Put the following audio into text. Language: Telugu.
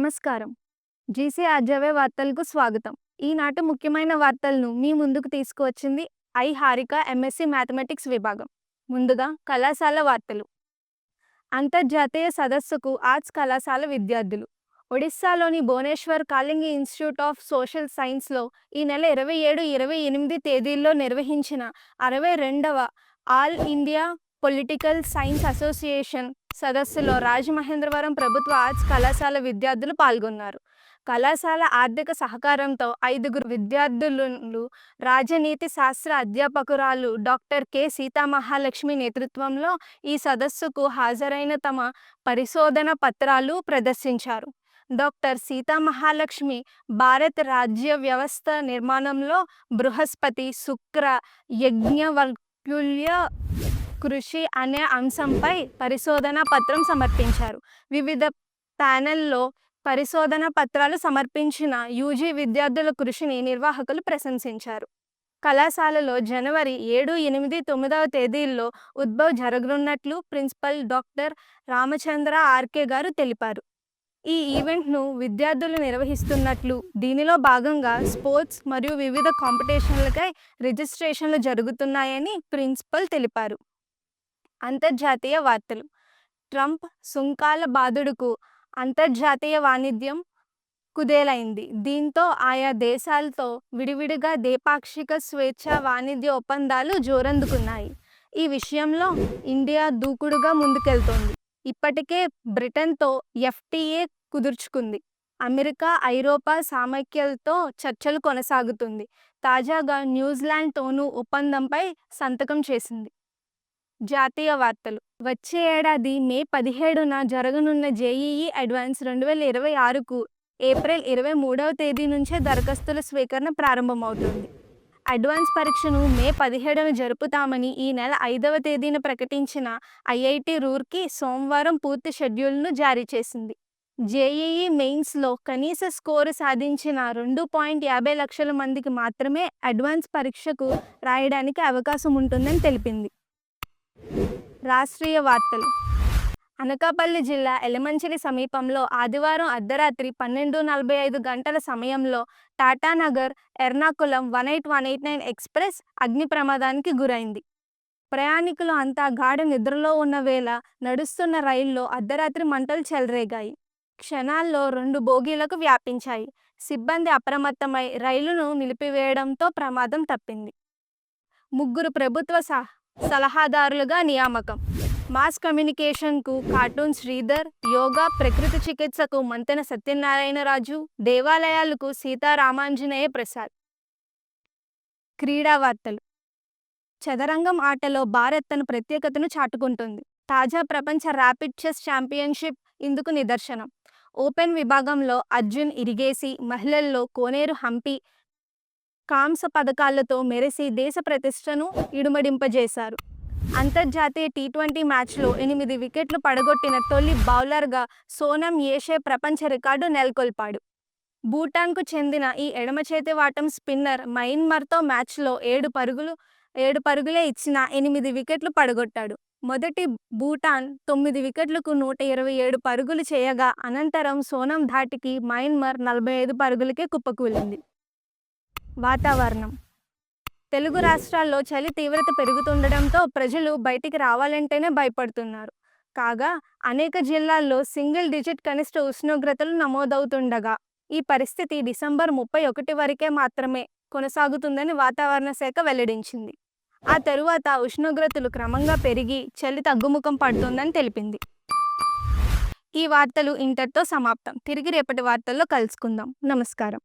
నమస్కారం. జీసీ ఆర్జవే వార్తలకు స్వాగతం. ఈనాటి ముఖ్యమైన వార్తలను మీ ముందుకు తీసుకువచ్చింది హారిక, ఎంఎస్సీ మ్యాథమెటిక్స్ విభాగం. ముందుగా కళాశాల వార్తలు. అంతర్జాతీయ సదస్సుకు ఆర్ట్స్ కళాశాల విద్యార్థులు. ఒడిశాలోని Bhubaneswar Kalinga institute of social సైన్స్లో ఈ నెల 27, 28 తేదీల్లో నిర్వహించిన 62వ all India political science association సదస్సులో రాజమహేంద్రవరం ప్రభుత్వ ఆర్ట్స్ కళాశాల విద్యార్థులు పాల్గొన్నారు. కళాశాల ఆర్థిక సహకారంతో 5 విద్యార్థులు రాజనీతి శాస్త్ర అధ్యాపకురాలు డాక్టర్ కె సీతామహాలక్ష్మి నేతృత్వంలో ఈ సదస్సుకు హాజరైన తమ పరిశోధన పత్రాలు ప్రదర్శించారు. డాక్టర్ సీతామహాలక్ష్మి భారత రాజ్య వ్యవస్థ నిర్మాణంలో బృహస్పతి, శుక్ర, యజ్ఞవల్క్యుల్య కృషి అనే అంశంపై పరిశోధనా పత్రం సమర్పించారు. వివిధ ప్యానెల్లో పరిశోధన పత్రాలు సమర్పించిన యూజీ విద్యార్థుల కృషిని నిర్వాహకులు ప్రశంసించారు. కళాశాలలో జనవరి 7, 8, 9వ తేదీల్లో Udbhav జరగనున్నట్లు principal doctor Ramachandra RK గారు తెలిపారు. ఈ ఈవెంట్ను విద్యార్థులు నిర్వహిస్తున్నట్లు, దీనిలో భాగంగా స్పోర్ట్స్ మరియు వివిధ కాంపిటీషన్లకై రిజిస్ట్రేషన్లు జరుగుతున్నాయని ప్రిన్సిపల్ తెలిపారు. అంతర్జాతీయ వార్తలు. ట్రంప్ సుంకాల బాదుడుకు అంతర్జాతీయ వాణిజ్యం కుదేలైంది. దీంతో ఆయా దేశాలతో విడివిడిగా ద్వైపాక్షిక స్వేచ్ఛా వాణిజ్య ఒప్పందాలు జోరందుకున్నాయి. ఈ విషయంలో ఇండియా దూకుడుగా ముందుకెళ్తోంది. ఇప్పటికే బ్రిటన్తో ఎఫ్టీఏ కుదుర్చుకుంది. అమెరికా, ఐరోపా సమాఖ్యలతో చర్చలు కొనసాగుతుంది. తాజాగా న్యూజిలాండ్తోనూ ఒప్పందంపై సంతకం చేసింది. జాతీయ వార్తలు. వచ్చే ఏడాది మే 17న జరగనున్న జేఈఈ అడ్వాన్స్ 2026కు ఏప్రిల్ 23వ తేదీ నుంచే దరఖాస్తుల స్వీకరణ ప్రారంభమవుతుంది. అడ్వాన్స్ పరీక్షను మే 17న జరుపుతామని ఈ నెల 5వ తేదీన ప్రకటించిన ఐఐటి రూర్కీ సోమవారం పూర్తి షెడ్యూల్ను జారీ చేసింది. జేఈఈ మెయిన్స్లో కనీస స్కోరు సాధించిన 2.50 లక్షల మందికి మాత్రమే అడ్వాన్స్ పరీక్షకు రాయడానికి అవకాశం ఉంటుందని తెలిపింది. రాష్ట్రీయ వార్తలు. అనకాపల్లి జిల్లా ఎలమంచిలి సమీపంలో ఆదివారం అర్ధరాత్రి 12:45 గంటల సమయంలో టాటానగర్ ఎర్నాకుళం 18189 ఎక్స్ప్రెస్ అగ్ని ప్రమాదానికి గురైంది. ప్రయాణికులు అంతా గాఢ నిద్రలో ఉన్న వేళ నడుస్తున్న రైల్లో అర్ధరాత్రి మంటలు చెలరేగాయి. క్షణాల్లో 2 బోగీలకు వ్యాపించాయి. సిబ్బంది అప్రమత్తమై రైలును నిలిపివేయడంతో ప్రమాదం తప్పింది. 3 ప్రభుత్వ సలహాదారులుగా నియామకం. మాస్ కమ్యూనికేషన్కు కార్టూన్ శ్రీధర్, యోగా, ప్రకృతి చికిత్సకు మంతెన సత్యనారాయణరాజు, దేవాలయాలకు సీతారామాంజనేయ ప్రసాద్. క్రీడా వార్తలు. చదరంగం ఆటలో భారత్ తన ప్రత్యేకతను చాటుకుంటుంది. తాజా ప్రపంచ ర్యాపిడ్ చెస్ ఛాంపియన్షిప్ ఇందుకు నిదర్శనం. ఓపెన్ విభాగంలో అర్జున్ ఇరిగేసి, మహిళల్లో కోనేరు హంపి కాంస్య పథకాలతో మెరిసి దేశ ప్రతిష్టను ఇనుమడింపజేశారు. అంతర్జాతీయ టీ20 మ్యాచ్లో 8 వికెట్లు పడగొట్టిన తొలి బౌలర్గా సోనం ఏషే ప్రపంచ రికార్డు నెలకొల్పాడు. భూటాన్కు చెందిన ఈ ఎడమచేతి వాటం స్పిన్నర్ మయన్మార్తో మ్యాచ్లో 7 పరుగులే ఇచ్చినా 8 వికెట్లు పడగొట్టాడు. మొదటి భూటాన్ 9 వికెట్లకు 127 పరుగులు చేయగా అనంతరం సోనం ధాటికి మయన్మార్ 45 పరుగులకే కుప్పకూలింది. వాతావరణం. తెలుగు రాష్ట్రాల్లో చలి తీవ్రత పెరుగుతుండటంతో ప్రజలు బయటికి రావాలంటేనే భయపడుతున్నారు. కాగా అనేక జిల్లాల్లో సింగిల్ డిజిట్ కనిష్ట ఉష్ణోగ్రతలు నమోదవుతుండగా ఈ పరిస్థితి డిసెంబర్ 31 వరకే మాత్రమే కొనసాగుతుందని వాతావరణ శాఖ వెల్లడించింది. ఆ తరువాత ఉష్ణోగ్రతలు క్రమంగా పెరిగి చలి తగ్గుముఖం పడుతుందని తెలిపింది. ఈ వార్తలు ఇంతటితో సమాప్తం. తిరిగి రేపటి వార్తల్లో కలుసుకుందాం. నమస్కారం.